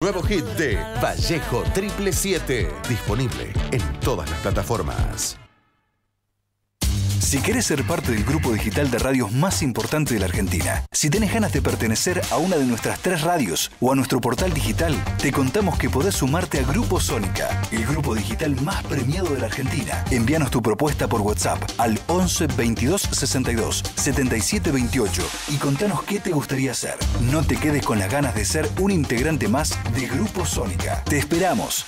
Nuevo hit de Vallejo 777. Disponible en todas las plataformas. Si querés ser parte del grupo digital de radios más importante de la Argentina, si tenés ganas de pertenecer a una de nuestras 3 radios o a nuestro portal digital, te contamos que podés sumarte a Grupo Sónica, el grupo digital más premiado de la Argentina. Envíanos tu propuesta por WhatsApp al 11 22 62 77 28 y contanos qué te gustaría hacer. No te quedes con las ganas de ser un integrante más de Grupo Sónica. Te esperamos.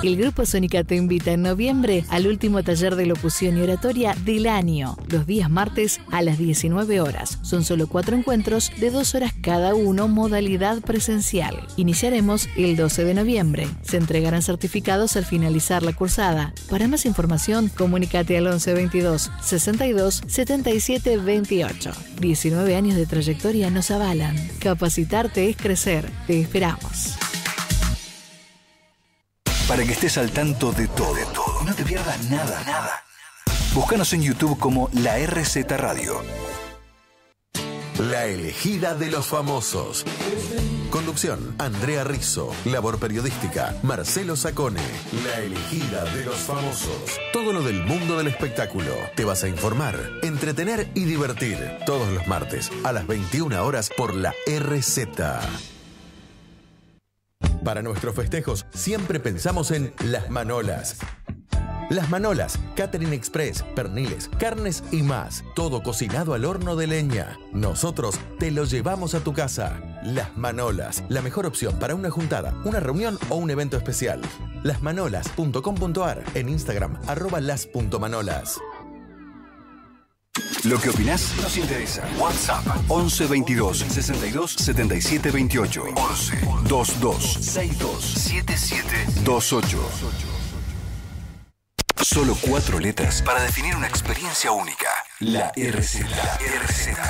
El Grupo Sónica te invita en noviembre al último taller de locución y oratoria del año, los días martes a las 19 horas. Son solo 4 encuentros de 2 horas cada uno, modalidad presencial. Iniciaremos el 12 de noviembre. Se entregarán certificados al finalizar la cursada. Para más información, comunícate al 11 22 62 77 28. 19 años de trayectoria nos avalan. Capacitarte es crecer. Te esperamos. Para que estés al tanto de todo y no te pierdas nada. Búscanos en YouTube como La RZ Radio. La elegida de los famosos. Conducción, Andrea Rizzo. Labor periodística, Marcelo Sacone. La elegida de los famosos. Todo lo del mundo del espectáculo. Te vas a informar, entretener y divertir. Todos los martes a las 21 horas por la RZ. Para nuestros festejos siempre pensamos en Las Manolas. Las Manolas, Catering Express, perniles, carnes y más. Todo cocinado al horno de leña. Nosotros te lo llevamos a tu casa. Las Manolas, la mejor opción para una juntada, una reunión o un evento especial. Lasmanolas.com.ar, en Instagram @las.manolas. Lo que opinás nos interesa. WhatsApp 11 22 62 77 28 11 22 62 77 28. Solo 4 letras para definir una experiencia única. La RZ.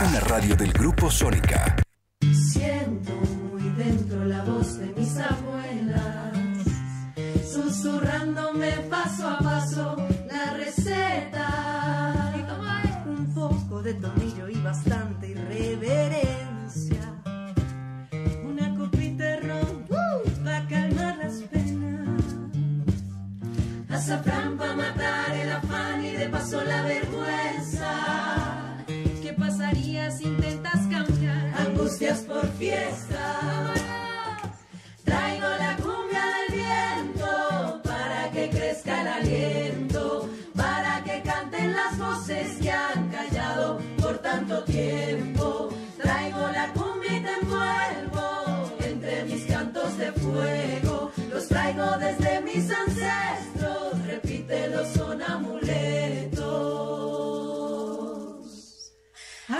Una radio del Grupo Sónica. Siento muy dentro la voz de mis abuelas, susurrándome paso a paso la receta. Un poco de tomillo y bastante irreverencia. Una copita de ron para calmar las penas. Azafrán para matar el afán y de paso la vergüenza. ¿Qué pasaría si intentas cambiar angustias por fiesta? Traigo la cumbia del viento para que crezca el aliento, para que canten las voces que han callado por tanto tiempo. Traigo la cumbia y te envuelvo entre mis cantos de fuego. Los traigo desde mis ancestros, repítelo, son amuletos. Ay,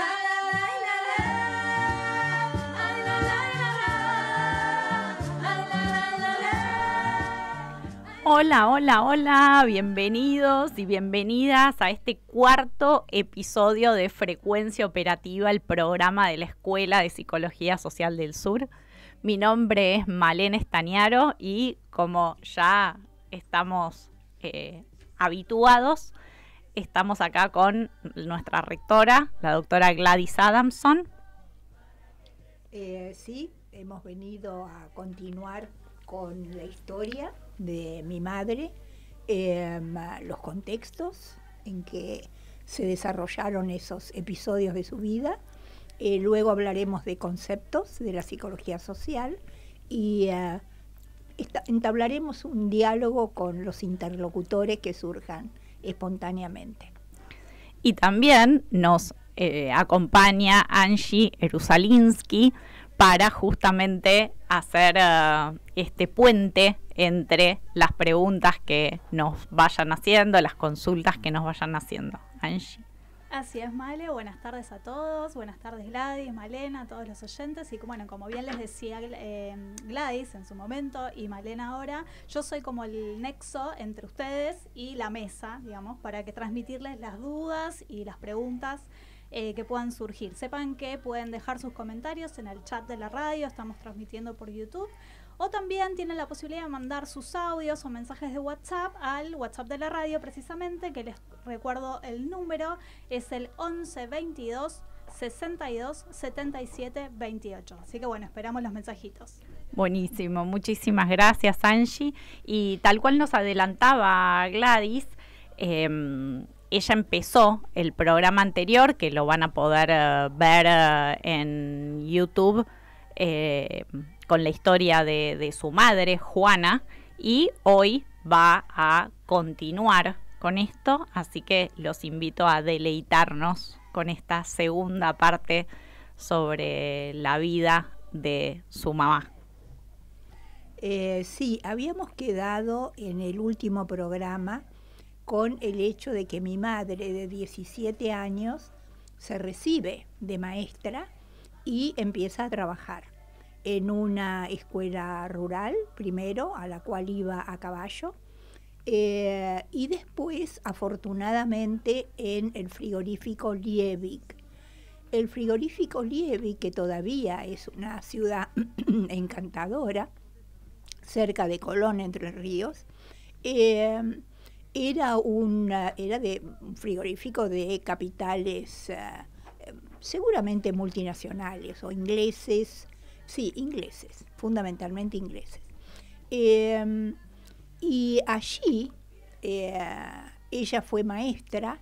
ay, la, la, ay, la, la, la, ay, la, la, la. Hola, hola, hola, bienvenidos y bienvenidas a este 4º episodio de Frecuencia Operativa, el programa de la Escuela de Psicología Social del Sur. Mi nombre es Malena Estañaro y como ya estamos habituados, estamos acá con nuestra rectora, la doctora Gladys Adamson. Sí, hemos venido a continuar con la historia de mi madre, los contextos en que se desarrollaron esos episodios de su vida. Luego hablaremos de conceptos de la psicología social y entablaremos un diálogo con los interlocutores que surjan espontáneamente. Y también nos acompaña Angie Erusalinsky para justamente hacer este puente entre las preguntas que nos vayan haciendo, las consultas que nos vayan haciendo. Angie. Así es, Male. Buenas tardes a todos. Buenas tardes, Gladys, Malena, a todos los oyentes. Y bueno, como bien les decía Gladys en su momento y Malena ahora, yo soy como el nexo entre ustedes y la mesa, digamos, para que transmitirles las dudas y las preguntas que puedan surgir. Sepan que pueden dejar sus comentarios en el chat de la radio, estamos transmitiendo por YouTube. O también tienen la posibilidad de mandar sus audios o mensajes de WhatsApp al WhatsApp de la radio, precisamente, que les recuerdo el número, es el 11 22 62 77 28. Así que bueno, esperamos los mensajitos. Buenísimo, muchísimas gracias, Angie. Y tal cual nos adelantaba Gladys, ella empezó el programa anterior, que lo van a poder ver en YouTube, con la historia de su madre, Juana, y hoy va a continuar con esto, así que los invito a deleitarnos con esta segunda parte sobre la vida de su mamá. Sí, habíamos quedado en el último programa con el hecho de que mi madre de 17 años se recibe de maestra y empieza a trabajar en una escuela rural, primero, a la cual iba a caballo, y después, afortunadamente, en el frigorífico Liebig. El frigorífico Liebig, que todavía es una ciudad encantadora, cerca de Colón, Entre Ríos, era de un frigorífico de capitales seguramente multinacionales o ingleses, sí, ingleses, fundamentalmente ingleses. Y allí ella fue maestra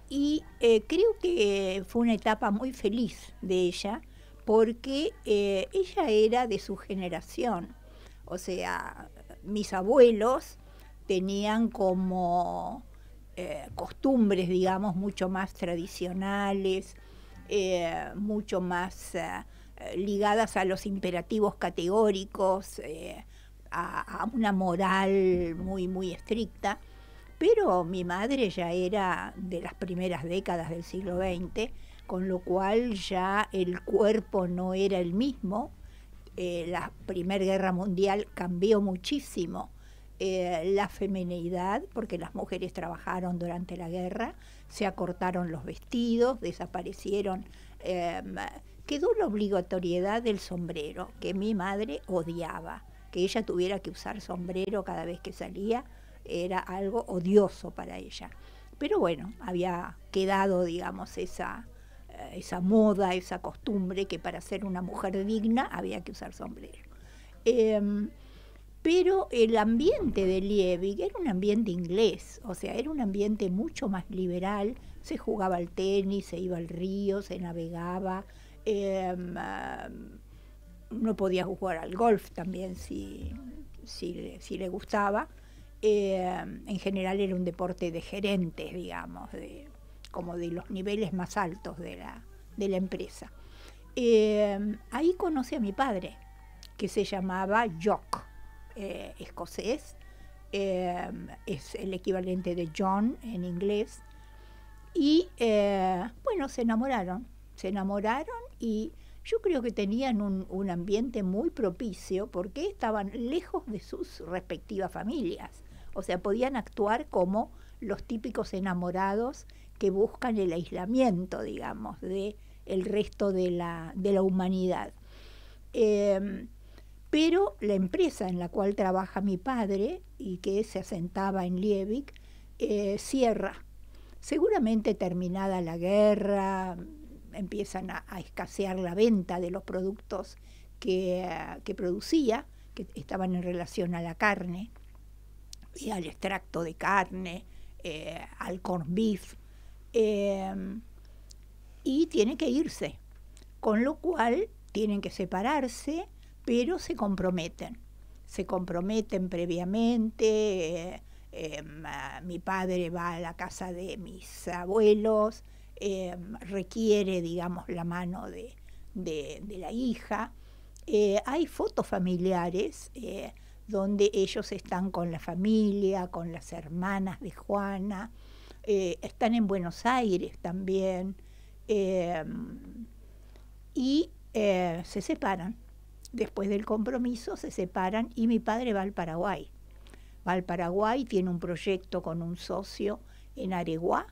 y creo que fue una etapa muy feliz de ella porque ella era de su generación. O sea, mis abuelos tenían como costumbres, digamos, mucho más tradicionales, mucho más ligadas a los imperativos categóricos, a una moral muy, muy estricta. Pero mi madre ya era de las primeras décadas del siglo XX, con lo cual ya el cuerpo no era el mismo. La Primera Guerra Mundial cambió muchísimo la feminidad, porque las mujeres trabajaron durante la guerra, se acortaron los vestidos, desaparecieron, quedó la obligatoriedad del sombrero, que mi madre odiaba, que ella tuviera que usar sombrero cada vez que salía, era algo odioso para ella. Pero bueno, había quedado, digamos, esa moda, esa costumbre que para ser una mujer digna había que usar sombrero. Pero el ambiente de Liebig era un ambiente inglés, o sea, era un ambiente mucho más liberal, se jugaba al tenis, se iba al río, se navegaba, uno podía jugar al golf también si le gustaba. En general era un deporte de gerentes, digamos, como de los niveles más altos de la empresa. Ahí conocí a mi padre, que se llamaba Jock, escocés, es el equivalente de John en inglés, y bueno, se enamoraron y yo creo que tenían un ambiente muy propicio porque estaban lejos de sus respectivas familias, o sea, podían actuar como los típicos enamorados que buscan el aislamiento, digamos, del resto de la humanidad. Pero la empresa en la cual trabaja mi padre y que se asentaba en Liebig cierra. Seguramente terminada la guerra, empiezan a escasear la venta de los productos que producía, que estaban en relación a la carne y al extracto de carne, al corned beef, y tiene que irse, con lo cual tienen que separarse, pero se comprometen previamente. Mi padre va a la casa de mis abuelos, requiere, digamos, la mano de la hija. Hay fotos familiares donde ellos están con la familia, con las hermanas de Juana, están en Buenos Aires también, y se separan. Después del compromiso se separan y mi padre va al Paraguay. Va al Paraguay, tiene un proyecto con un socio en Areguá,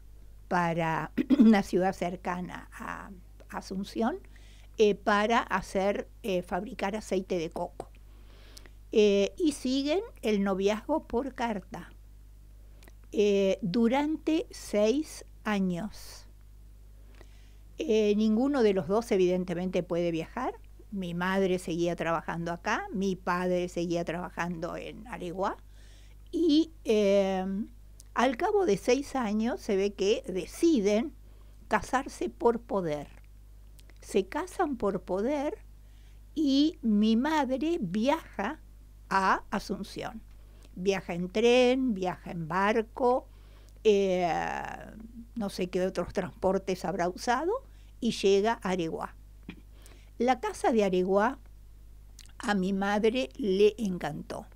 para una ciudad cercana a Asunción, para fabricar aceite de coco. Y siguen el noviazgo por carta durante 6 años. Ninguno de los dos evidentemente puede viajar. Mi madre seguía trabajando acá, mi padre seguía trabajando en Areguá. Y al cabo de 6 años se ve que deciden casarse por poder. Se casan por poder y mi madre viaja a Asunción. Viaja en tren, viaja en barco, no sé qué otros transportes habrá usado, y llega a Areguá. La casa de Areguá a mi madre le encantó.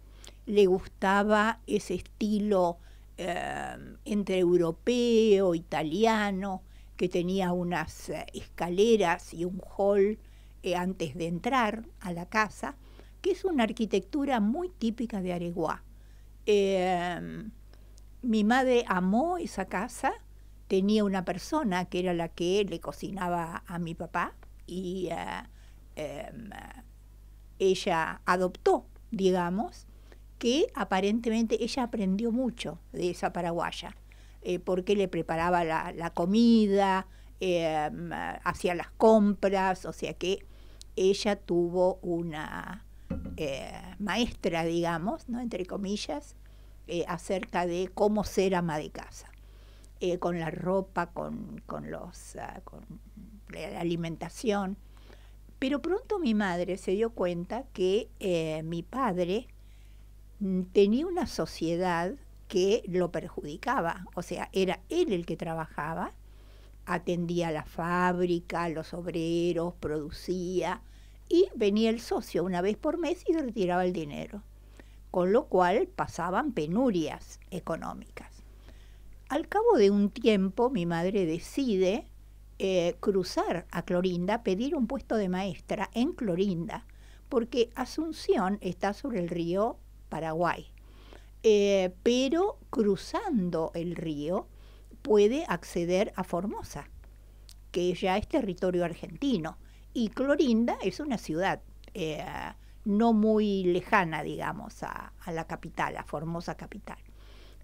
Le gustaba ese estilo entre europeo, italiano, que tenía unas escaleras y un hall antes de entrar a la casa, que es una arquitectura muy típica de Areguá. Mi madre amó esa casa, tenía una persona que era la que le cocinaba a mi papá y ella adoptó, digamos, que aparentemente ella aprendió mucho de esa paraguaya, porque le preparaba la comida, hacía las compras, o sea que ella tuvo una maestra, digamos, ¿no?, entre comillas, acerca de cómo ser ama de casa, con la ropa, con la alimentación. Pero pronto mi madre se dio cuenta que mi padre tenía una sociedad que lo perjudicaba, o sea, era él el que trabajaba, atendía la fábrica, los obreros, producía, y venía el socio una vez por mes y retiraba el dinero, con lo cual pasaban penurias económicas. Al cabo de un tiempo mi madre decide cruzar a Clorinda, pedir un puesto de maestra en Clorinda, porque Asunción está sobre el río Paraguay, pero cruzando el río puede acceder a Formosa, que ya es territorio argentino, y Clorinda es una ciudad no muy lejana, digamos, a la capital, a Formosa capital.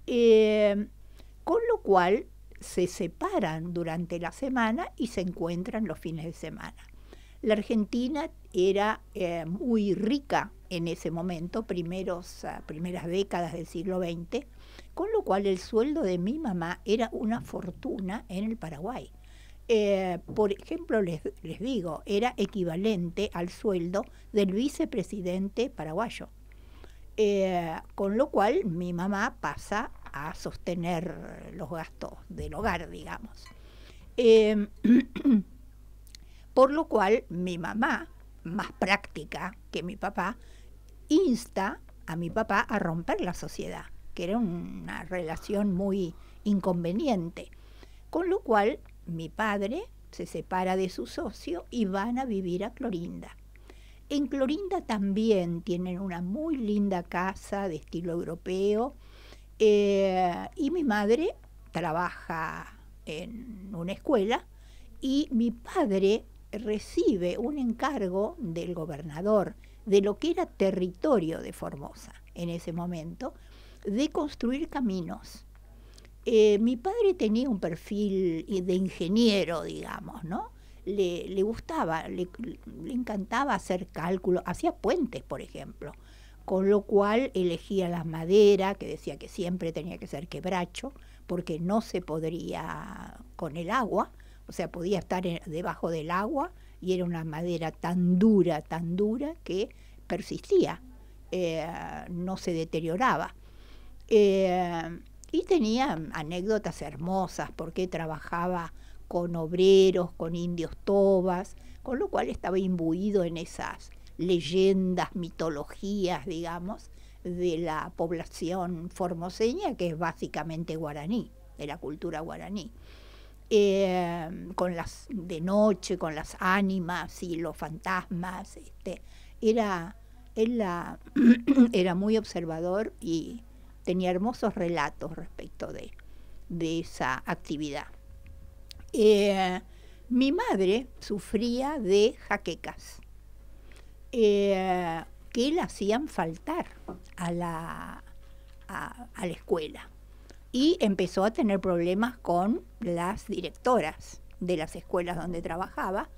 Con lo cual se separan durante la semana y se encuentran los fines de semana. La Argentina era muy rica en ese momento, primeras décadas del siglo XX, con lo cual el sueldo de mi mamá era una fortuna en el Paraguay. Por ejemplo, les digo, era equivalente al sueldo del vicepresidente paraguayo. Con lo cual mi mamá pasa a sostener los gastos del hogar, digamos. Por lo cual mi mamá, más práctica que mi papá, insta a mi papá a romper la sociedad, que era una relación muy inconveniente. Con lo cual mi padre se separa de su socio y van a vivir a Clorinda. En Clorinda también tienen una muy linda casa de estilo europeo, y mi madre trabaja en una escuela y mi padre recibe un encargo del gobernador de lo que era territorio de Formosa en ese momento, de construir caminos. Mi padre tenía un perfil de ingeniero, digamos, ¿no? Le gustaba, le encantaba hacer cálculos, hacía puentes, por ejemplo, con lo cual elegía la madera, que decía que siempre tenía que ser quebracho, porque no se podría con el agua, o sea, podía estar debajo del agua, y era una madera tan dura, que persistía, no se deterioraba. Y tenía anécdotas hermosas, porque trabajaba con obreros, con indios tobas, con lo cual estaba imbuido en esas leyendas, mitologías, digamos, de la población formoseña, que es básicamente guaraní, de la cultura guaraní. De noche, con las ánimas y los fantasmas, él era muy observador y tenía hermosos relatos respecto de esa actividad. Mi madre sufría de jaquecas, que le hacían faltar a la escuela, y empezó a tener problemas con las directoras, de las escuelas donde trabajaba,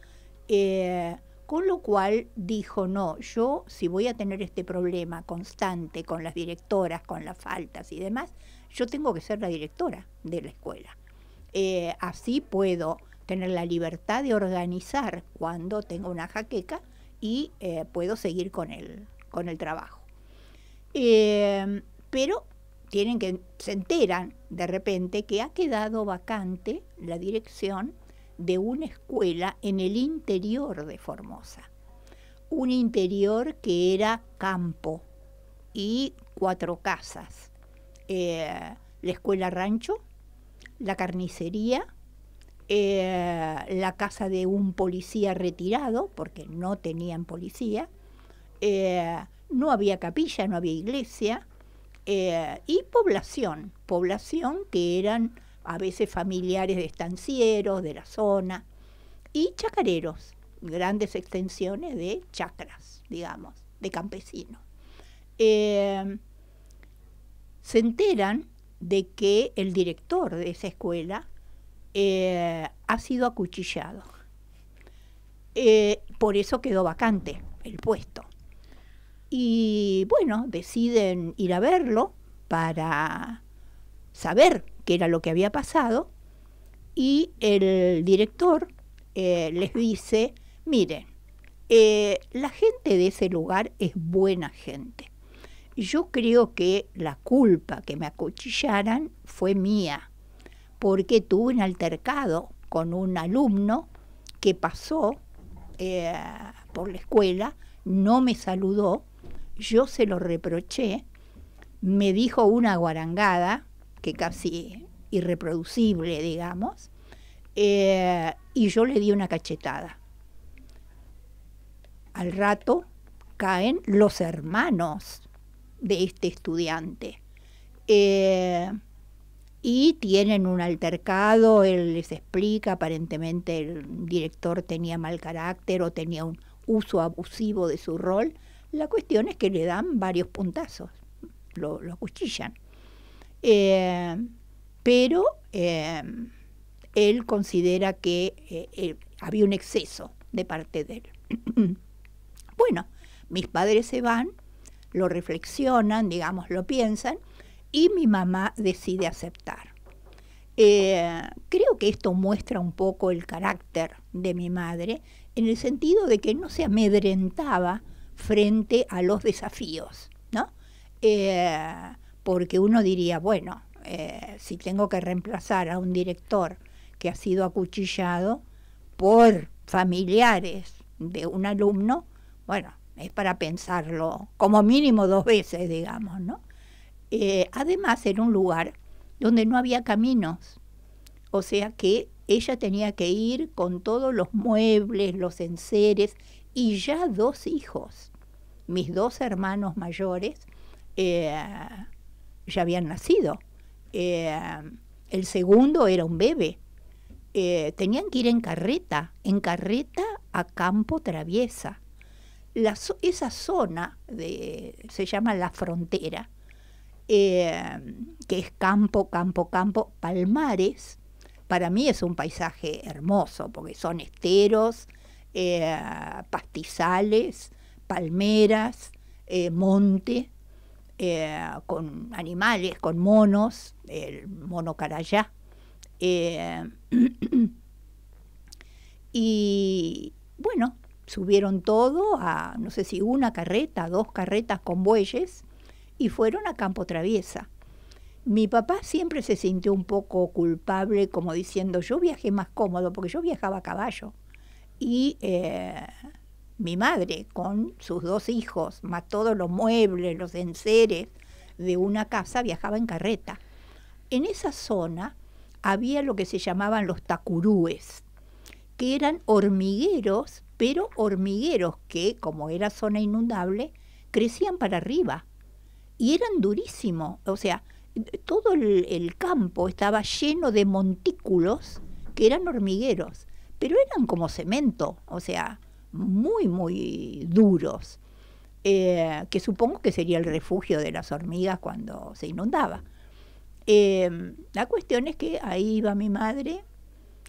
con lo cual dijo, no, yo si voy a tener este problema constante con las directoras, con las faltas y demás, yo tengo que ser la directora de la escuela. Así puedo tener la libertad de organizar cuando tengo una jaqueca y puedo seguir con el trabajo. Pero se enteran de repente que ha quedado vacante la dirección de una escuela en el interior de Formosa. Un interior que era campo y 4 casas. La escuela rancho, la carnicería, la casa de un policía retirado, porque no tenían policía, no había capilla, no había iglesia, y población que eran a veces familiares de estancieros de la zona, y chacareros, grandes extensiones de chacras, digamos, de campesinos. Se enteran de que el director de esa escuela ha sido acuchillado. Por eso quedó vacante el puesto. Y bueno, deciden ir a verlo para saber qué era lo que había pasado, y el director les dice, miren, la gente de ese lugar es buena gente. Yo creo que la culpa que me acuchillaran fue mía, porque tuve un altercado con un alumno que pasó por la escuela, no me saludó, yo se lo reproché, me dijo una guarangada, que casi irreproducible, digamos, y yo le di una cachetada. Al rato caen los hermanos de este estudiante y tienen un altercado, él les explica, aparentemente el director tenía mal carácter o tenía un uso abusivo de su rol. La cuestión es que le dan varios puntazos, lo acuchillan. Pero él considera que había un exceso de parte de él. Bueno, mis padres se van, lo reflexionan, digamos, lo piensan, y mi mamá decide aceptar. Creo que esto muestra un poco el carácter de mi madre, en el sentido de que no se amedrentaba frente a los desafíos, ¿no? Porque uno diría, bueno, si tengo que reemplazar a un director que ha sido acuchillado por familiares de un alumno, bueno, es para pensarlo como mínimo 2 veces, digamos, ¿no? Además, era un lugar donde no había caminos, o sea que ella tenía que ir con todos los muebles, los enseres, y ya 2 hijos. Mis 2 hermanos mayores ya habían nacido. El segundo era un bebé. Tenían que ir en carreta a Campo Traviesa. Esa zona se llama La Frontera, que es campo, Palmares. Para mí es un paisaje hermoso, porque son esteros, pastizales, palmeras, monte, con animales, con monos, el mono carayá. Y bueno, subieron todo a, no sé si 1 carreta, 2 carretas con bueyes, y fueron a Campo Traviesa. Mi papá siempre se sintió un poco culpable, como diciendo, yo viajé más cómodo, porque yo viajaba a caballo. Y mi madre, con sus 2 hijos, más todos los muebles, los enseres de una casa, viajaba en carreta. En esa zona había lo que se llamaban los tacurúes, que eran hormigueros, pero hormigueros que, como era zona inundable, crecían para arriba y eran durísimos. O sea, todo el campo estaba lleno de montículos que eran hormigueros, pero eran como cemento, o sea, muy, muy duros, que supongo que sería el refugio de las hormigas cuando se inundaba. La cuestión es que ahí iba mi madre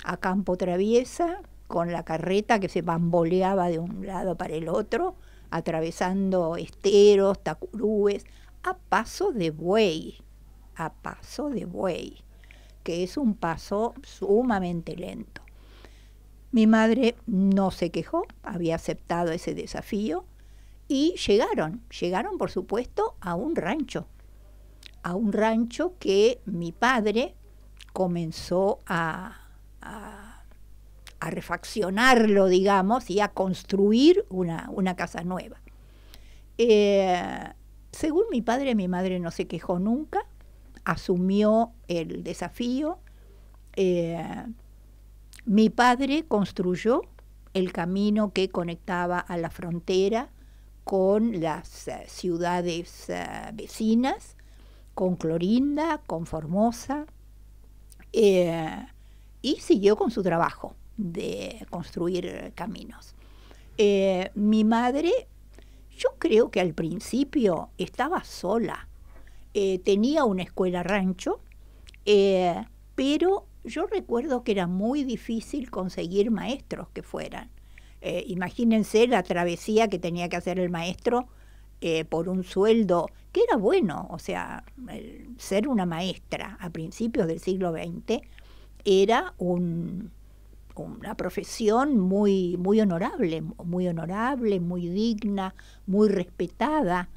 a campo traviesa, con la carreta que se bamboleaba de un lado para el otro, atravesando esteros, tacurúes, a paso de buey, que es un paso sumamente lento. Mi madre no se quejó, había aceptado ese desafío y llegaron por supuesto a un rancho que mi padre comenzó a refaccionarlo, digamos, y a construir una casa nueva. Según mi madre no se quejó nunca, asumió el desafío. Mi padre construyó el camino que conectaba a la frontera con las ciudades vecinas, con Clorinda, con Formosa, y siguió con su trabajo de construir caminos. Mi madre, yo creo que al principio estaba sola. Tenía una escuela rancho, pero yo recuerdo que era muy difícil conseguir maestros que fueran. Imagínense la travesía que tenía que hacer el maestro por un sueldo que era bueno. O sea, ser una maestra a principios del siglo XX era una profesión muy honorable, muy digna, muy respetada.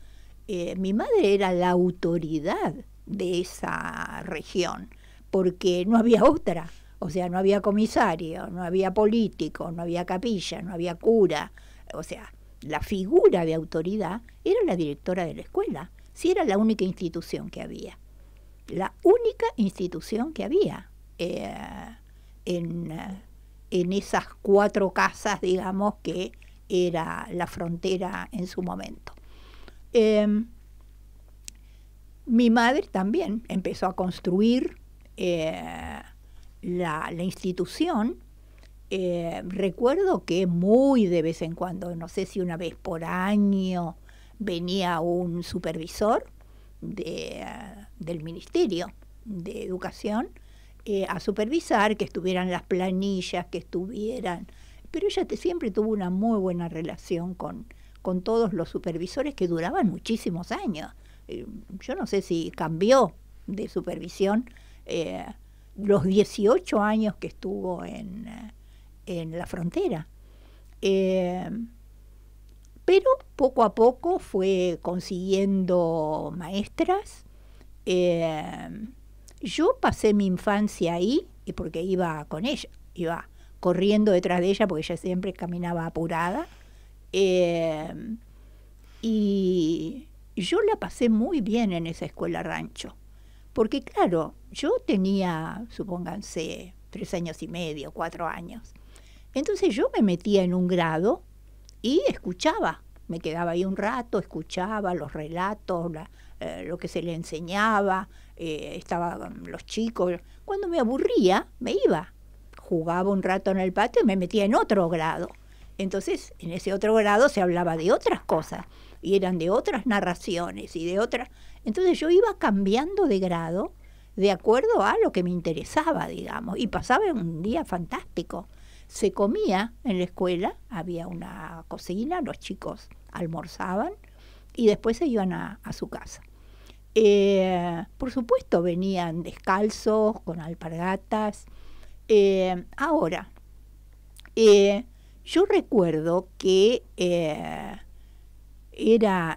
Mi madre era la autoridad de esa región, porque no había otra. O sea, no había comisario, no había político, no había capilla, no había cura. O sea, la figura de autoridad era la directora de la escuela. Sí, era la única institución que había. La única institución que había en esas 4 casas, digamos, que era la frontera en su momento. Mi madre también empezó a construir la institución. Recuerdo que muy de vez en cuando, no sé si una vez por año, venía un supervisor del Ministerio de Educación a supervisar que estuvieran las planillas, que estuvieran... Pero ella siempre tuvo una muy buena relación con todos los supervisores, que duraban muchísimos años. Yo no sé si cambió de supervisión los 18 años que estuvo en la frontera. Pero poco a poco fue consiguiendo maestras. Yo pasé mi infancia ahí, y porque iba con ella, iba corriendo detrás de ella, porque ella siempre caminaba apurada. Y yo la pasé muy bien en esa escuela rancho, porque claro, yo tenía, supónganse, 3 años y medio, 4 años. Entonces yo me metía en un grado y escuchaba, me quedaba ahí un rato, escuchaba los relatos, lo que se le enseñaba, estaban los chicos. Cuando me aburría, me iba, jugaba un rato en el patio y me metía en otro grado. Entonces, en ese otro grado se hablaba de otras cosas, y eran de otras narraciones, y de otras... Entonces yo iba cambiando de grado de acuerdo a lo que me interesaba, digamos, y pasaba un día fantástico. Se comía en la escuela, había una cocina, los chicos almorzaban, y después se iban a su casa. Por supuesto, venían descalzos, con alpargatas. Ahora, yo recuerdo que era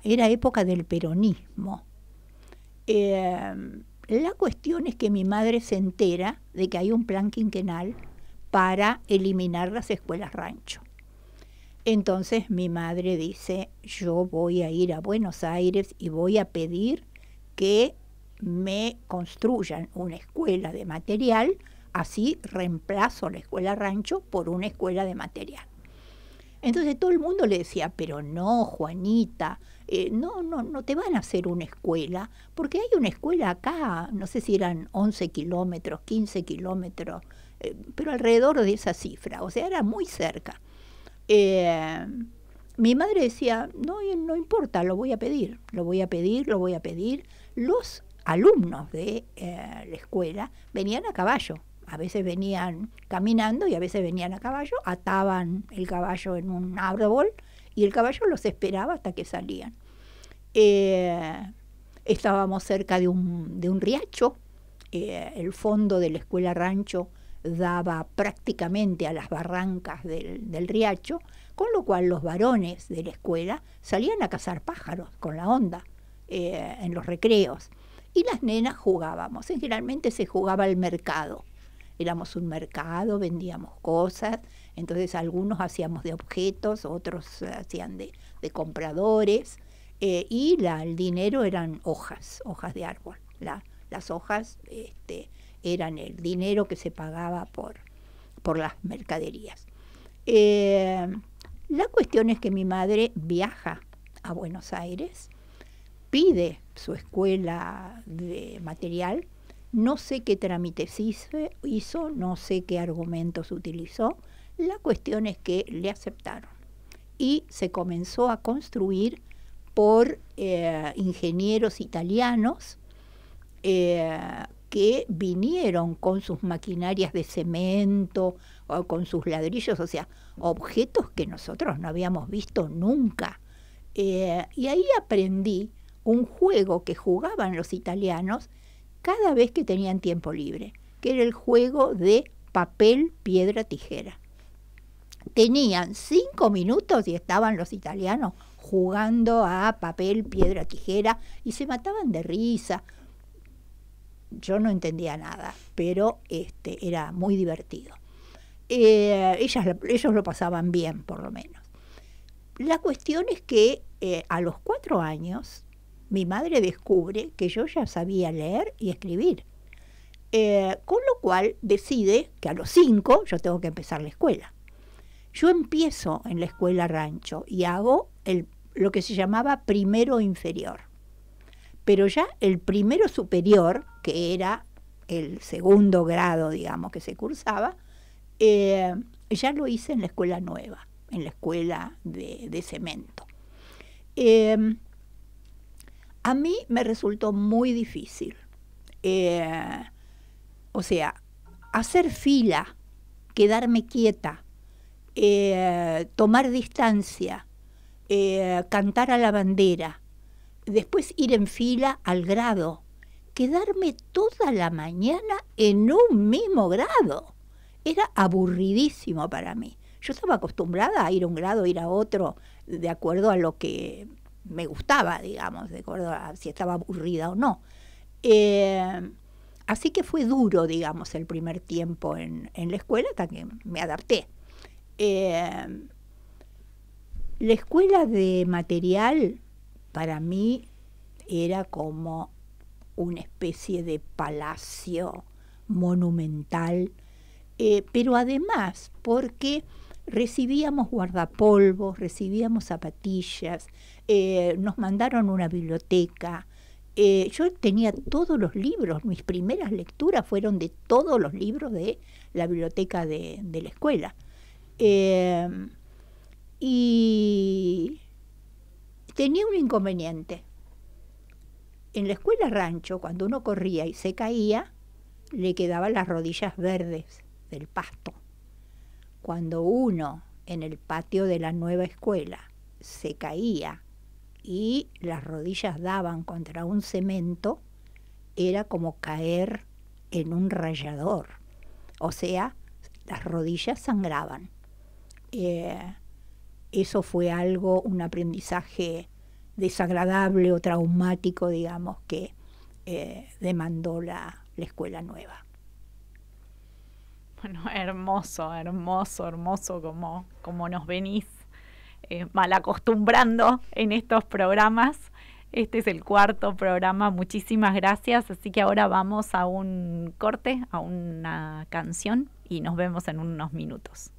época del peronismo. La cuestión es que mi madre se entera de que hay un plan quinquenal para eliminar las escuelas rancho. Entonces mi madre dice, yo voy a ir a Buenos Aires y voy a pedir que me construyan una escuela de material, así reemplazo la escuela rancho por una escuela de material. Entonces todo el mundo le decía, pero no, Juanita, no te van a hacer una escuela, porque hay una escuela acá, no sé si eran 11 kilómetros, 15 kilómetros, pero alrededor de esa cifra, o sea, era muy cerca. Mi madre decía, no importa, lo voy a pedir. Los alumnos de la escuela venían a caballo A veces venían caminando y a veces venían a caballo, ataban el caballo en un árbol y el caballo los esperaba hasta que salían. Estábamos cerca de un riacho. El fondo de la escuela rancho daba prácticamente a las barrancas del riacho, con lo cual los varones de la escuela salían a cazar pájaros con la onda en los recreos. Y las nenas jugábamos. Generalmente se jugaba al mercado. Éramos un mercado, vendíamos cosas, entonces algunos hacíamos de objetos, otros hacían de compradores, y el dinero eran hojas de árbol. Las hojas eran el dinero que se pagaba por las mercaderías. La cuestión es que mi madre viaja a Buenos Aires, pide su escuela de material, no sé qué trámites hizo, no sé qué argumentos utilizó. La cuestión es que le aceptaron y se comenzó a construir por ingenieros italianos que vinieron con sus maquinarias de cemento o con sus ladrillos, o sea, objetos que nosotros no habíamos visto nunca. Y ahí aprendí un juego que jugaban los italianos cada vez que tenían tiempo libre, que era el juego de papel, piedra, tijera. Tenían 5 minutos y estaban los italianos jugando a papel, piedra, tijera y se mataban de risa. Yo no entendía nada, pero era muy divertido. Ellos lo pasaban bien, por lo menos. La cuestión es que a los 4 años mi madre descubre que yo ya sabía leer y escribir, con lo cual decide que a los 5 yo tengo que empezar la escuela. Yo empiezo en la escuela rancho y hago lo que se llamaba primero inferior. Pero ya el primero superior, que era el segundo grado, digamos, que se cursaba, ya lo hice en la escuela nueva, en la escuela de cemento. A mí me resultó muy difícil. O sea, hacer fila, quedarme quieta, tomar distancia, cantar a la bandera, después ir en fila al grado, quedarme toda la mañana en un mismo grado. Era aburridísimo para mí. Yo estaba acostumbrada a ir a un grado, ir a otro, de acuerdo a lo que me gustaba, digamos, de acuerdo a si estaba aburrida o no. Así que fue duro, digamos, el primer tiempo en la escuela hasta que me adapté. La escuela de material para mí era como una especie de palacio monumental, pero además porque recibíamos guardapolvos, recibíamos zapatillas, nos mandaron una biblioteca. Yo tenía todos los libros, mis primeras lecturas fueron de todos los libros de la biblioteca de la escuela. Y tenía un inconveniente. En la escuela rancho, cuando uno corría y se caía, le quedaban las rodillas verdes del pasto. Cuando uno en el patio de la nueva escuela se caía y las rodillas daban contra un cemento, era como caer en un rallador. O sea, las rodillas sangraban. Eso fue algo, un aprendizaje desagradable o traumático, digamos, que demandó la escuela nueva. Bueno, hermoso como nos venís mal acostumbrando en estos programas. Este es el 4.º programa, muchísimas gracias. Así que ahora vamos a un corte, a una canción y nos vemos en unos minutos.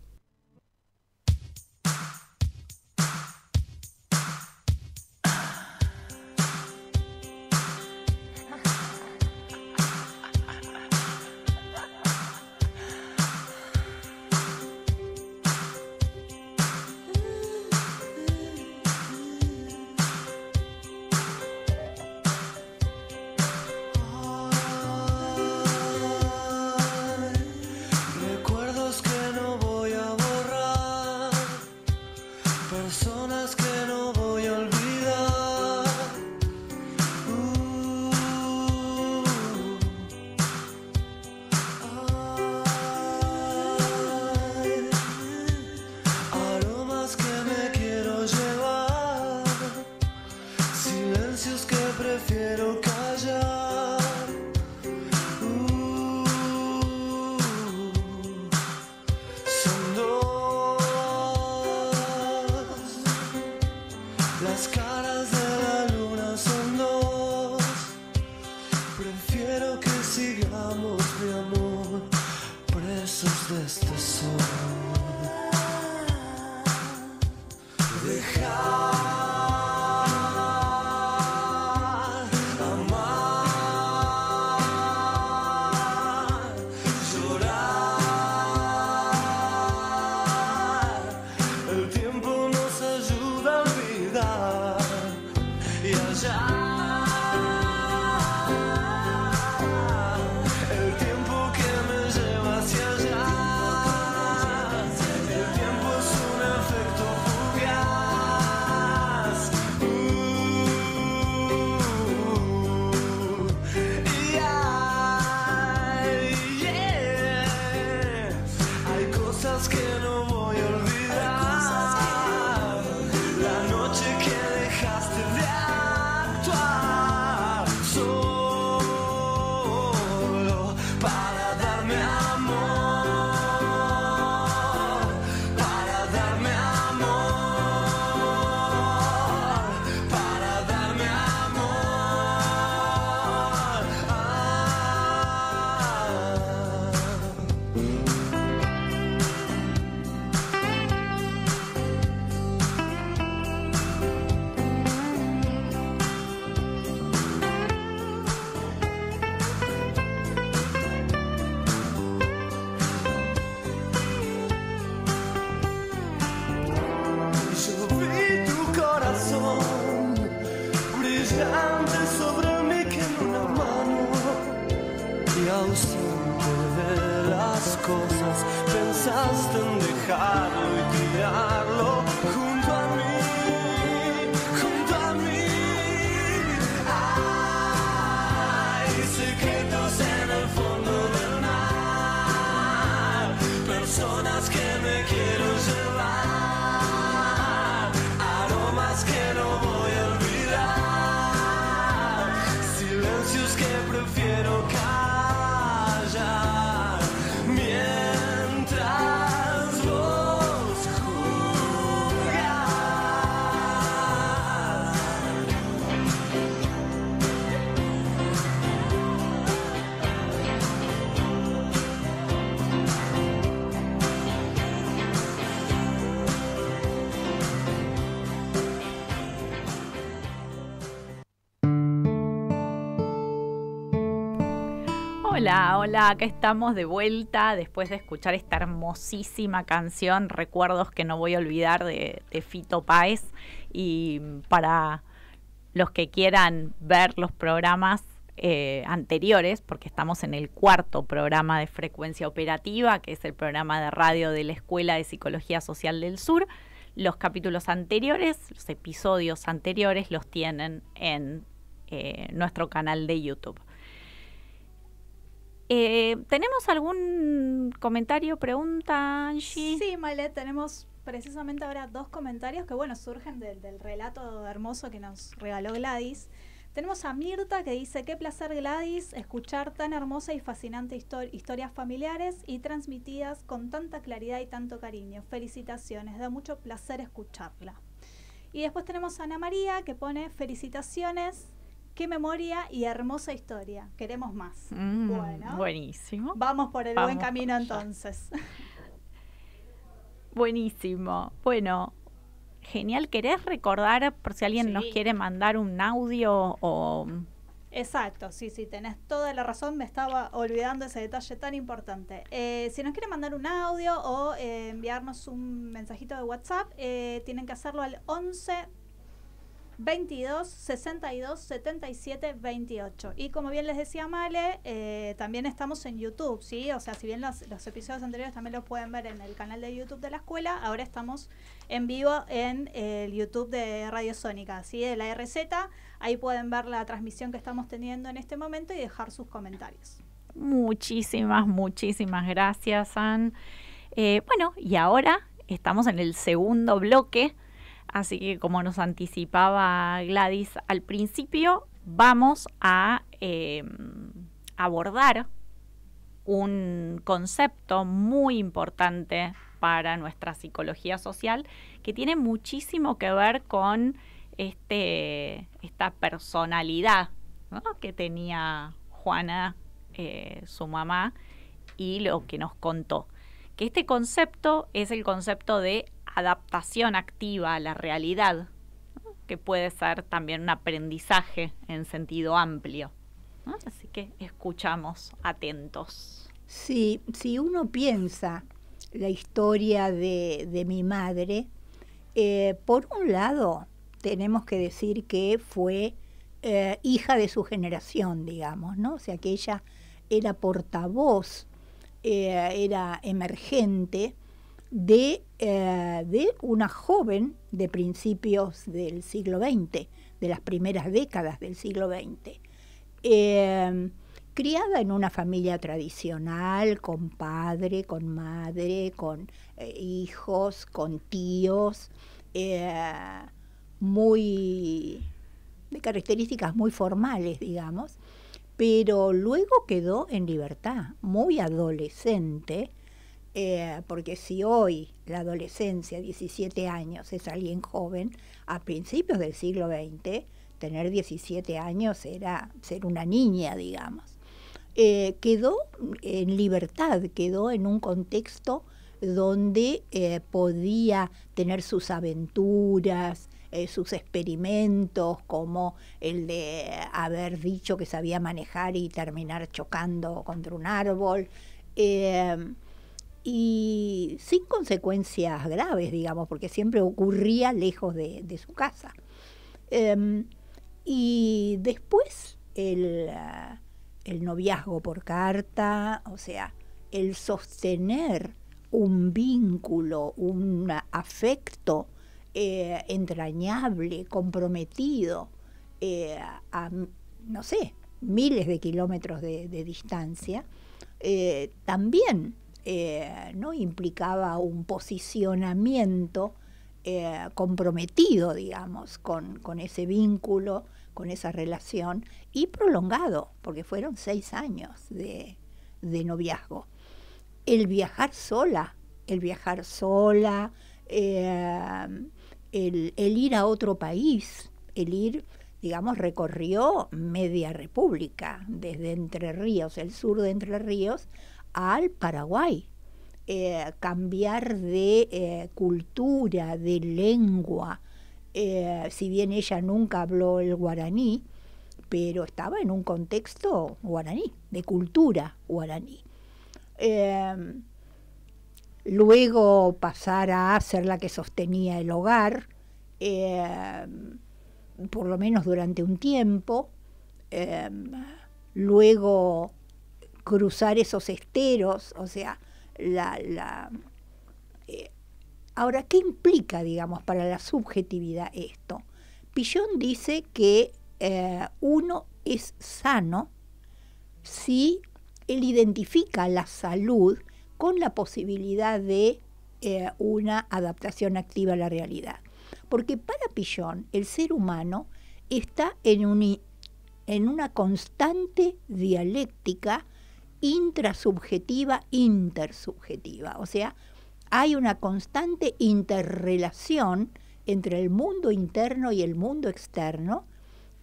caras de la luna son dos. Prefiero que sigamos, mi amor, presos de este sol. Pensaste en dejarlo y tirarlo junto a mí, junto a mí. Hay secretos en el fondo del mar, personas que me quiero llevar, aromas que no voy a olvidar, silencios que prefiero callar. Mientras vos jugás. Hola, hola, acá estamos de vuelta después de escuchar esta hermosísima canción, Recuerdos que no voy a olvidar, de Fito Páez. Y para los que quieran ver los programas anteriores, porque estamos en el 4º programa de Frecuencia Operativa, que es el programa de radio de la Escuela de Psicología Social del Sur, los capítulos anteriores, los episodios anteriores los tienen en nuestro canal de YouTube. ¿Tenemos algún comentario, pregunta, Angie? Sí, Male, tenemos precisamente ahora 2 comentarios que, bueno, surgen del relato hermoso que nos regaló Gladys. Tenemos a Mirta que dice: qué placer, Gladys, escuchar tan hermosa y fascinante historias familiares y transmitidas con tanta claridad y tanto cariño. Felicitaciones, da mucho placer escucharla. Y después tenemos a Ana María que pone: felicitaciones, qué memoria y hermosa historia. Queremos más. Bueno, buenísimo. Vamos por el buen camino entonces. Buenísimo. Bueno, genial. ¿Querés recordar por si alguien nos quiere mandar un audio o...? Exacto, sí, tenés toda la razón, me estaba olvidando ese detalle tan importante. Si nos quieren mandar un audio o enviarnos un mensajito de WhatsApp, tienen que hacerlo al 11 22 62 77 28. Y como bien les decía Male, también estamos en YouTube, ¿sí? O sea, si bien los episodios anteriores también los pueden ver en el canal de YouTube de la escuela, ahora estamos en vivo en el YouTube de Radio Sónica, ¿sí? De la RZ. Ahí pueden ver la transmisión que estamos teniendo en este momento y dejar sus comentarios. Muchísimas gracias, Ann. Bueno, y ahora estamos en el segundo bloque. Así que, como nos anticipaba Gladys al principio, vamos a abordar un concepto muy importante para nuestra psicología social que tiene muchísimo que ver con esta personalidad, ¿no?, que tenía Juana, su mamá, y lo que nos contó. Que este concepto es el concepto de adaptación activa a la realidad, ¿no?, que puede ser también un aprendizaje en sentido amplio, ¿no? Así que escuchamos atentos. Sí, si uno piensa la historia de mi madre, por un lado tenemos que decir que fue hija de su generación, digamos, ¿no? O sea que ella era portavoz, era emergente de una joven de principios del siglo XX, de las primeras décadas del siglo XX, criada en una familia tradicional, con padre, con madre, con hijos, con tíos, de características muy formales, digamos, pero luego quedó en libertad, muy adolescente, porque si hoy la adolescencia, 17 años, es alguien joven, a principios del siglo XX, tener 17 años era ser una niña, digamos. Quedó en libertad, quedó en un contexto donde podía tener sus aventuras, sus experimentos, como el de haber dicho que sabía manejar y terminar chocando contra un árbol, y sin consecuencias graves, digamos, porque siempre ocurría lejos de su casa. Y después el noviazgo por carta, o sea, el sostener un vínculo, un afecto entrañable, comprometido, a, no sé, miles de kilómetros de distancia, también no implicaba un posicionamiento comprometido, digamos, con ese vínculo, con esa relación, y prolongado, porque fueron 6 años de noviazgo. El viajar sola, el ir a otro país, el ir, digamos, recorrió media república, desde Entre Ríos, el sur de Entre Ríos, al Paraguay. Cambiar de cultura, de lengua, si bien ella nunca habló el guaraní, pero estaba en un contexto guaraní, de cultura guaraní. Luego pasar a ser la que sostenía el hogar, por lo menos durante un tiempo, luego cruzar esos esteros, o sea, ahora, ¿qué implica, digamos, para la subjetividad esto? Pillon dice que uno es sano si él identifica la salud con la posibilidad de una adaptación activa a la realidad. Porque para Pillon, el ser humano está en una constante dialéctica intrasubjetiva, intersubjetiva. O sea, hay una constante interrelación entre el mundo interno y el mundo externo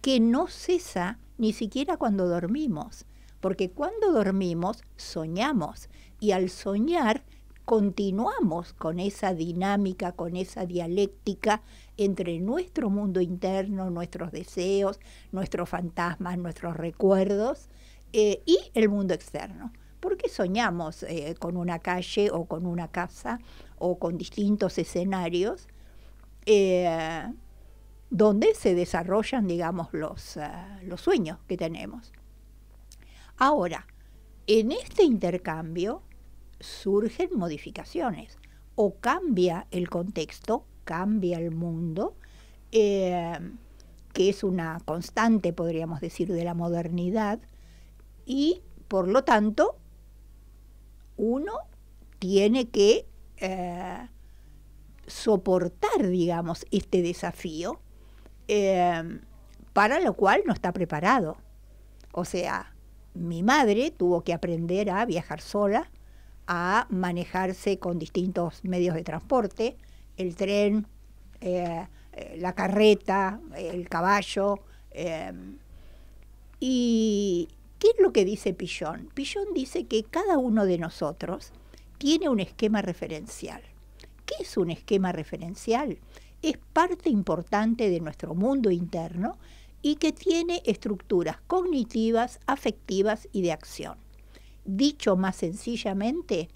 que no cesa ni siquiera cuando dormimos. Porque cuando dormimos, soñamos. Y al soñar, continuamos con esa dinámica, con esa dialéctica entre nuestro mundo interno, nuestros deseos, nuestros fantasmas, nuestros recuerdos, y el mundo externo. Porque soñamos con una calle o con una casa o con distintos escenarios donde se desarrollan, digamos, los sueños que tenemos. Ahora, en este intercambio surgen modificaciones. O cambia el contexto, cambia el mundo, que es una constante, podríamos decir, de la modernidad, y por lo tanto uno tiene que soportar, digamos, este desafío, para lo cual no está preparado. O sea, mi madre tuvo que aprender a viajar sola, a manejarse con distintos medios de transporte, el tren, la carreta, el caballo. ¿Y qué es lo que dice Pillon? Pillon dice que cada uno de nosotros tiene un esquema referencial. ¿Qué es un esquema referencial? Es parte importante de nuestro mundo interno y que tiene estructuras cognitivas, afectivas y de acción. Dicho más sencillamente,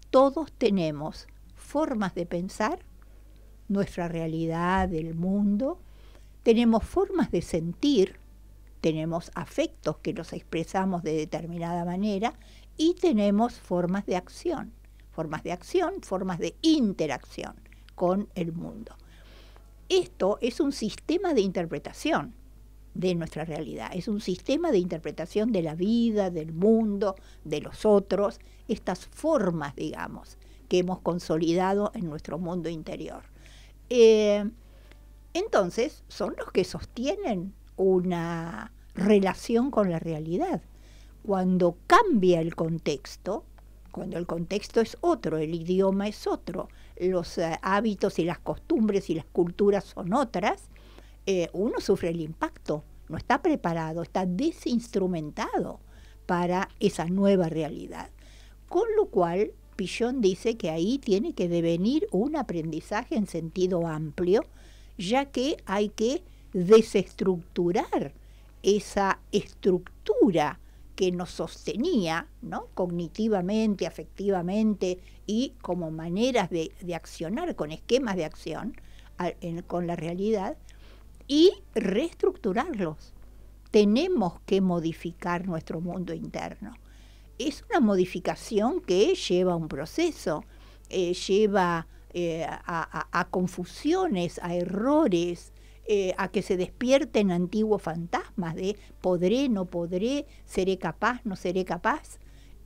todos tenemos formas de pensar nuestra realidad, el mundo, tenemos formas de sentir, tenemos afectos que los expresamos de determinada manera y tenemos formas de acción, formas de interacción con el mundo. Esto es un sistema de interpretación de nuestra realidad, es un sistema de interpretación de la vida, del mundo, de los otros, estas formas, digamos, que hemos consolidado en nuestro mundo interior. Entonces, son los que sostienen una relación con la realidad. Cuando cambia el contexto, cuando el contexto es otro, el idioma es otro, los hábitos y las costumbres y las culturas son otras, uno sufre el impacto, no está preparado, está desinstrumentado para esa nueva realidad. Con lo cual, Pillon dice que ahí tiene que devenir un aprendizaje en sentido amplio, ya que hay que desestructurar esa estructura que nos sostenía, ¿no?, cognitivamente, afectivamente y como maneras de accionar, con esquemas de acción con la realidad, y reestructurarlos. Tenemos que modificar nuestro mundo interno. Es una modificación que lleva un proceso, lleva a confusiones, a errores, a que se despierten antiguos fantasmas de podré, no podré, seré capaz, no seré capaz.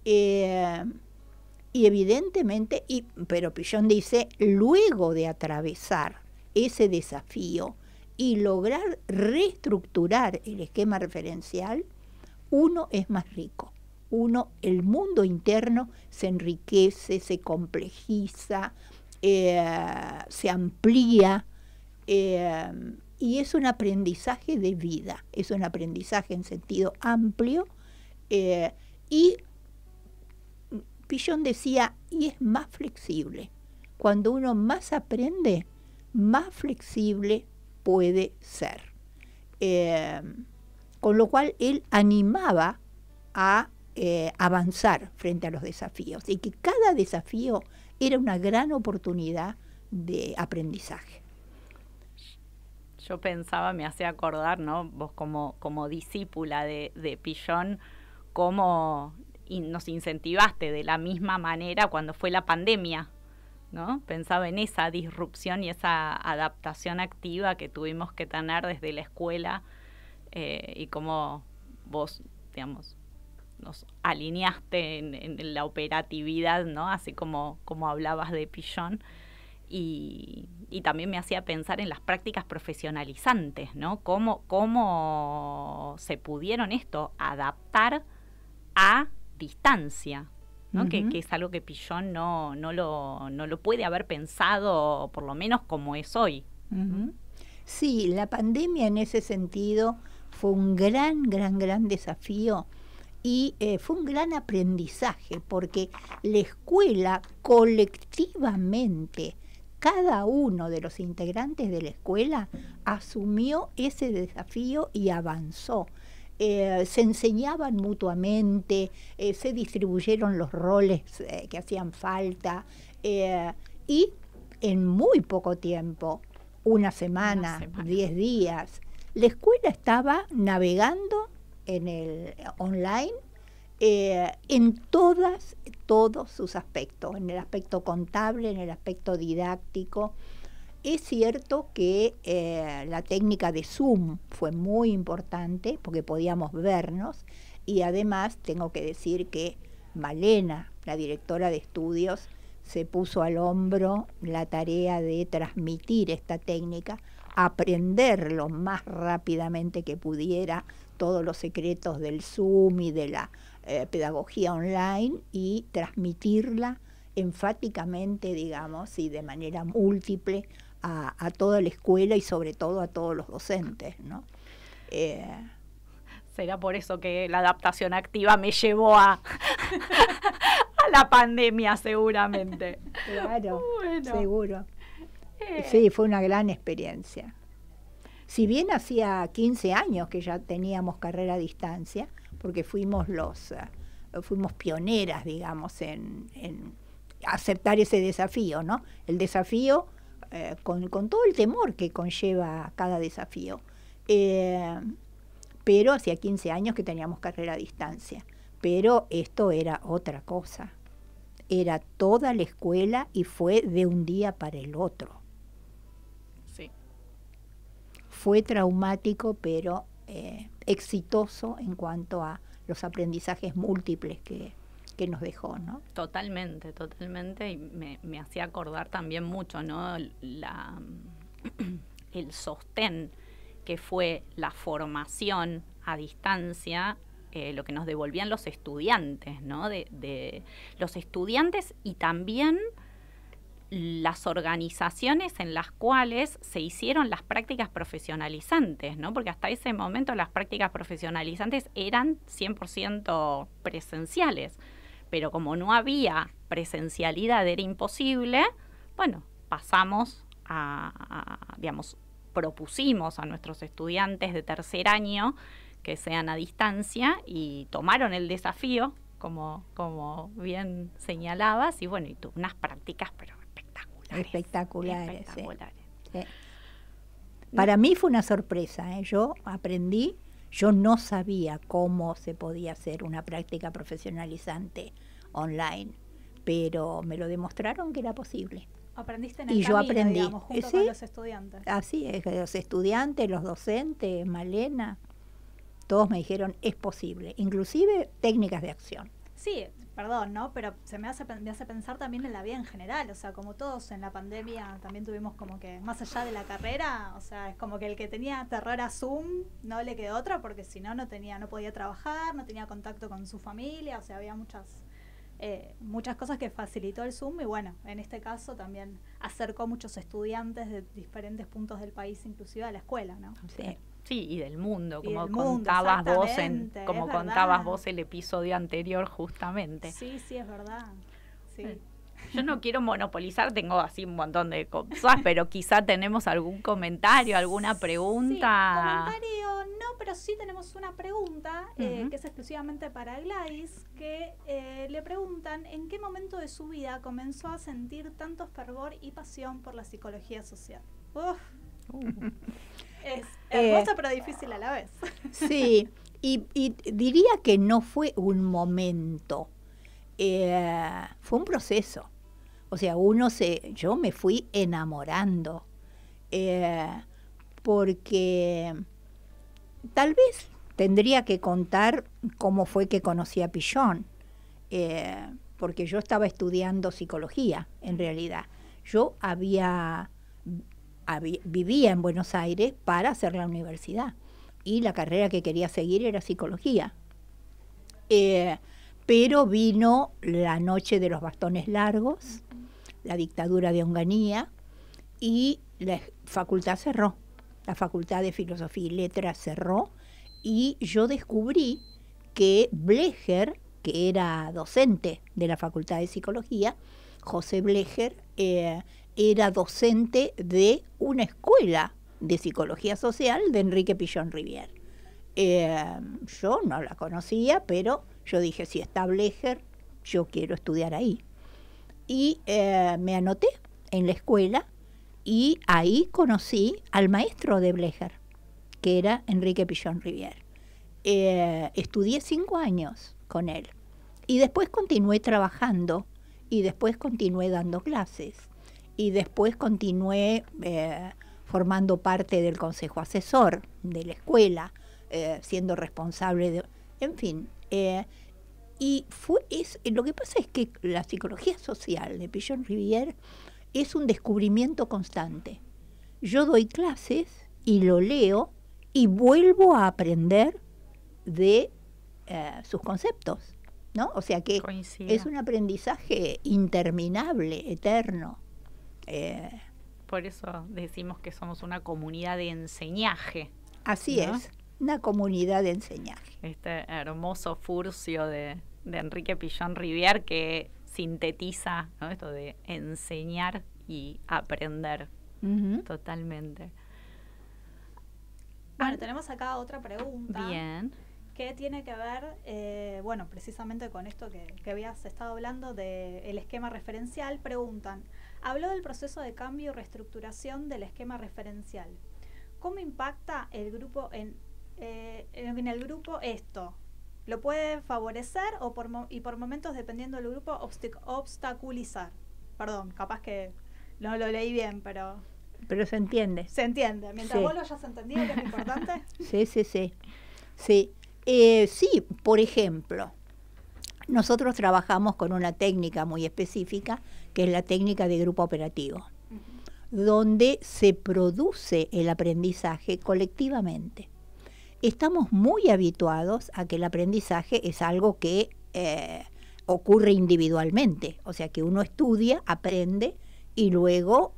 Y evidentemente, pero Pillon dice, luego de atravesar ese desafío y lograr reestructurar el esquema referencial, uno es más rico. El mundo interno se enriquece, se complejiza, se amplía, y es un aprendizaje de vida, es un aprendizaje en sentido amplio, y Pillon decía, y es más flexible. Cuando uno más aprende, más flexible puede ser. Con lo cual él animaba a avanzar frente a los desafíos y que cada desafío era una gran oportunidad de aprendizaje. Yo pensaba, me hacía acordar, ¿no?, vos como discípula de Pillon, cómo nos incentivaste de la misma manera cuando fue la pandemia, ¿no? Pensaba en esa disrupción y esa adaptación activa que tuvimos que tener desde la escuela, y cómo vos, digamos, nos alineaste en la operatividad, ¿no?, así como hablabas de Pillon. Y también me hacía pensar en las prácticas profesionalizantes, ¿no? Cómo se pudieron adaptar a distancia, ¿no? Uh-huh. Que es algo que Pillon no lo puede haber pensado, por lo menos como es hoy. Uh-huh. Sí, la pandemia en ese sentido fue un gran desafío y fue un gran aprendizaje, porque la escuela colectivamente, cada uno de los integrantes de la escuela asumió ese desafío y avanzó. Se enseñaban mutuamente, se distribuyeron los roles que hacían falta, y en muy poco tiempo, una semana, 10 días, la escuela estaba navegando en el online, en todos sus aspectos, en el aspecto contable, en el aspecto didáctico. Es cierto que la técnica de Zoom fue muy importante porque podíamos vernos, y además tengo que decir que Malena, la directora de estudios, se puso al hombro la tarea de transmitir esta técnica, aprender lo más rápidamente que pudiera todos los secretos del Zoom y de la pedagogía online, y transmitirla enfáticamente, digamos, y de manera múltiple a toda la escuela y sobre todo a todos los docentes, ¿no? Será por eso que la adaptación activa me llevó a la pandemia, seguramente. Claro, Bueno. seguro. Sí, fue una gran experiencia. Si bien hacía 15 años que ya teníamos carrera a distancia, porque fuimos pioneras, digamos, en aceptar ese desafío, ¿no? El desafío con todo el temor que conlleva cada desafío. Pero hacía 15 años que teníamos carrera a distancia. Pero esto era otra cosa. Era toda la escuela y fue de un día para el otro. Sí. Fue traumático, pero exitoso en cuanto a los aprendizajes múltiples que nos dejó, ¿no? Totalmente, totalmente. Y me hacía acordar también mucho, ¿no? El sostén que fue la formación a distancia, lo que nos devolvían los estudiantes, ¿no? De los estudiantes y también las organizaciones en las cuales se hicieron las prácticas profesionalizantes, ¿no? Porque hasta ese momento las prácticas profesionalizantes eran 100% presenciales, pero como no había presencialidad, era imposible, bueno, pasamos digamos, propusimos a nuestros estudiantes de tercer año que sean a distancia y tomaron el desafío, como bien señalabas, y bueno, y unas prácticas pero espectaculares. Sí. Para mí fue una sorpresa, yo aprendí, yo no sabía cómo se podía hacer una práctica profesionalizante online, pero me lo demostraron que era posible. Aprendiste en el Y yo camino, aprendí, digamos, junto con los estudiantes. Así es, los estudiantes, los docentes, Malena, todos me dijeron es posible, inclusive técnicas de acción. Sí, perdón, ¿no? Pero me hace pensar también en la vida en general, o sea, como todos en la pandemia también tuvimos como que, más allá de la carrera, o sea, es como que el que tenía terror a Zoom no le quedó otra porque si no, no podía trabajar, no tenía contacto con su familia, o sea, había muchas cosas que facilitó el Zoom y bueno, en este caso también acercó muchos estudiantes de diferentes puntos del país, inclusive a la escuela, ¿no? Sí. Sí, y del mundo, Y como del mundo, contabas vos exactamente, como es contabas verdad. vos el episodio anterior justamente. Sí, es verdad. Sí. Yo no quiero monopolizar, tengo así un montón de cosas, pero quizá tenemos algún comentario, alguna pregunta. Sí, comentario no, pero sí tenemos una pregunta que es exclusivamente para Gladys, que le preguntan en qué momento de su vida comenzó a sentir tanto fervor y pasión por la psicología social. Es hermosa pero difícil a la vez. Sí, y diría que no fue un momento, fue un proceso. O sea, yo me fui enamorando, porque tal vez tendría que contar cómo fue que conocí a Pichón, porque yo estaba estudiando psicología, en realidad. Yo vivía en Buenos Aires para hacer la universidad y la carrera que quería seguir era psicología. Pero vino la noche de los bastones largos, la dictadura de Onganía y la facultad cerró. La Facultad de Filosofía y Letras cerró y yo descubrí que Blecher, que era docente de la Facultad de Psicología, José Blecher, era docente de una escuela de psicología social de Enrique Pichón Rivière. Yo no la conocía, pero yo dije, si está Blecher, yo quiero estudiar ahí. Y me anoté en la escuela y ahí conocí al maestro de Blecher, que era Enrique Pichón Rivière. Estudié 5 años con él y después continué trabajando y después continué dando clases. Y después continué formando parte del consejo asesor de la escuela, siendo responsable de... En fin, lo que pasa es que la psicología social de Pichón Rivière es un descubrimiento constante. Yo doy clases y lo leo y vuelvo a aprender de sus conceptos, ¿no? O sea que Coincido. es un aprendizaje interminable, eterno. Por eso decimos que somos una comunidad de enseñaje. Así ¿no? es, una comunidad de enseñaje. Este hermoso furcio de Enrique Pillón Rivière que sintetiza, ¿no?, esto de enseñar y aprender. Ujú. Totalmente. Bueno, tenemos acá otra pregunta. Bien. Que tiene que ver, bueno, precisamente con esto que habías estado hablando del esquema referencial. Preguntan, habló del proceso de cambio y reestructuración del esquema referencial. ¿Cómo impacta el grupo en el grupo esto? ¿Lo puede favorecer o por momentos, dependiendo del grupo, obstaculizar? Perdón, capaz que no lo leí bien, pero Pero se entiende. se entiende. Mientras Sí. vos lo hayas entendido, que es lo importante. Sí. Sí, por ejemplo, nosotros trabajamos con una técnica muy específica, que es la técnica de grupo operativo, donde se produce el aprendizaje colectivamente. Estamos muy habituados a que el aprendizaje es algo que ocurre individualmente, o sea que uno estudia, aprende y luego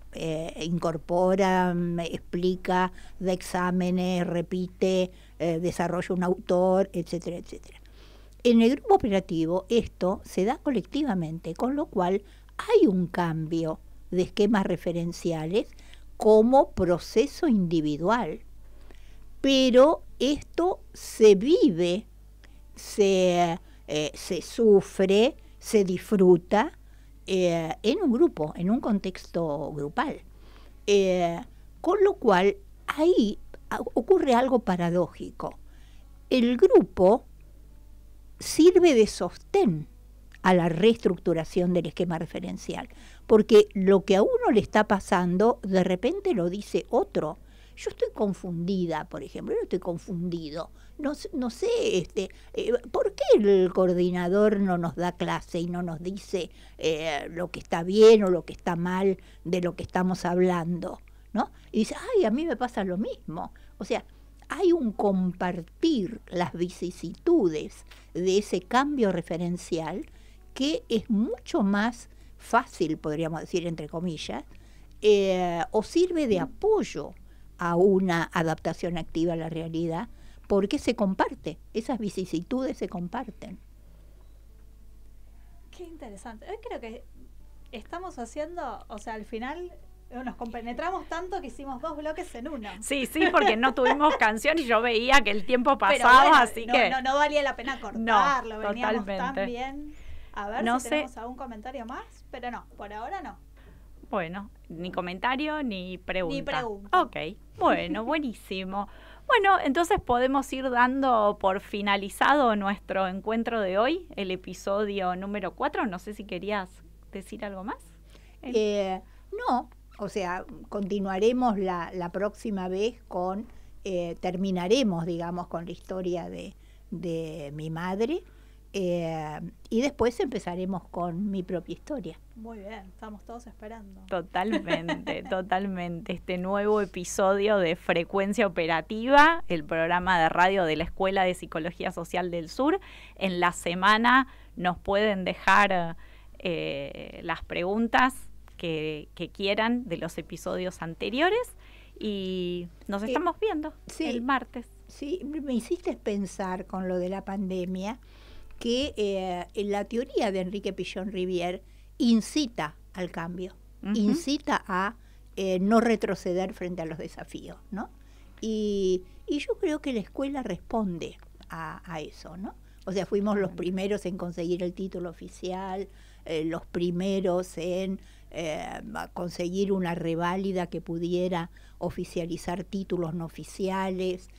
incorpora, explica, da exámenes, repite, desarrolla un autor, etcétera, etcétera. En el grupo operativo esto se da colectivamente, con lo cual hay un cambio de esquemas referenciales como proceso individual. Pero esto se vive, se sufre, se disfruta en un grupo, en un contexto grupal. Con lo cual ahí ocurre algo paradójico. El grupo sirve de sostén a la reestructuración del esquema referencial, porque lo que a uno le está pasando, de repente lo dice otro. Yo estoy confundida, por ejemplo, yo estoy confundido. No sé, ¿por qué el coordinador no nos da clase y no nos dice lo que está bien o lo que está mal de lo que estamos hablando? ¿No? Y dice, ay, a mí me pasa lo mismo. O sea, hay un compartir las vicisitudes de ese cambio referencial que es mucho más fácil, podríamos decir, entre comillas, o sirve de apoyo a una adaptación activa a la realidad, porque se comparte, esas vicisitudes se comparten. Qué interesante. Yo creo que estamos haciendo, o sea, al final nos compenetramos tanto que hicimos 2 bloques en uno. Sí, porque no tuvimos canción y yo veía que el tiempo Pero pasaba, bueno, así que... No valía la pena cortarlo, No, veníamos totalmente. tan bien. A ver No si sé. tenemos algún comentario más, pero no, por ahora no. Bueno, ni comentario ni pregunta. Ni pregunta. Ok, bueno, buenísimo. Bueno, entonces podemos ir dando por finalizado nuestro encuentro de hoy, el episodio número 4. No sé si querías decir algo más. No, o sea, continuaremos la próxima vez con, terminaremos, digamos, con la historia de mi madre, y después empezaremos con mi propia historia. Muy bien, estamos todos esperando. Totalmente, totalmente. Este nuevo episodio de Frecuencia Operativa, el programa de radio de la Escuela de Psicología Social del Sur. En la semana nos pueden dejar las preguntas que quieran de los episodios anteriores y nos estamos viendo el martes. Sí, me hiciste pensar con lo de la pandemia que la teoría de Enrique Pillón Rivière incita al cambio, incita a no retroceder frente a los desafíos, ¿no? Y yo creo que la escuela responde a eso, ¿no? O sea, fuimos los primeros en conseguir el título oficial, los primeros en conseguir una reválida que pudiera oficializar títulos no oficiales,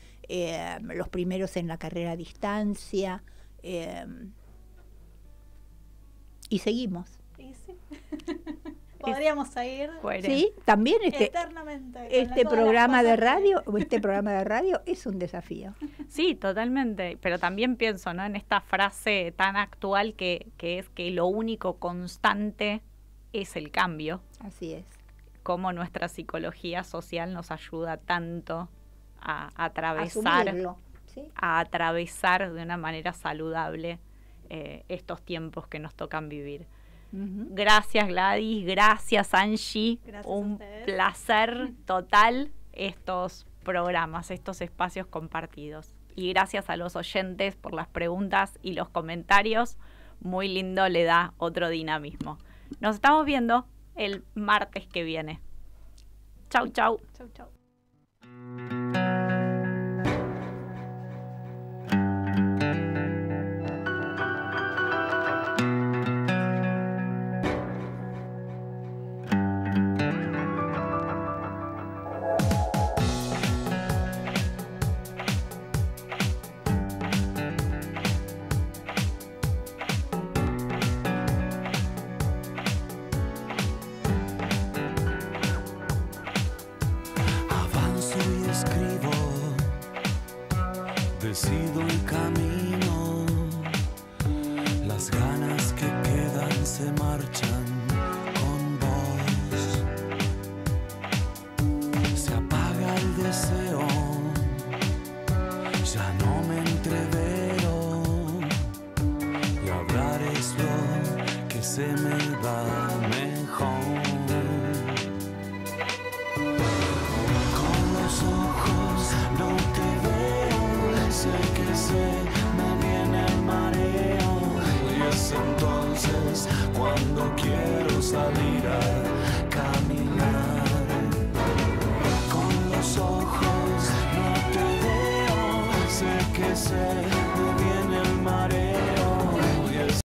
los primeros en la carrera a distancia, y seguimos. Y sí. Podríamos seguir sí, también eternamente. Este programa de radio es un desafío. Sí, totalmente. Pero también pienso, ¿no?, en esta frase tan actual que es que lo único constante es el cambio. Así es. Cómo nuestra psicología social nos ayuda tanto a Asumirlo, ¿sí? a atravesar de una manera saludable estos tiempos que nos tocan vivir. Gracias Gladys, gracias Angie, Gracias a un ustedes. placer total estos programas, estos espacios compartidos. Y gracias a los oyentes por las preguntas y los comentarios, muy lindo, le da otro dinamismo. Nos estamos viendo el martes que viene. Chau, chau. Chau, chau. Avanzo y escribo, decido el camino, las ganas que quedan se marchan con vos, se apaga el deseo, ya no me entrevero, y hablar es lo que se me va mejor. No te veo, sé que me viene el mareo, y es entonces cuando quiero salir a caminar. Con los ojos no te veo, sé que me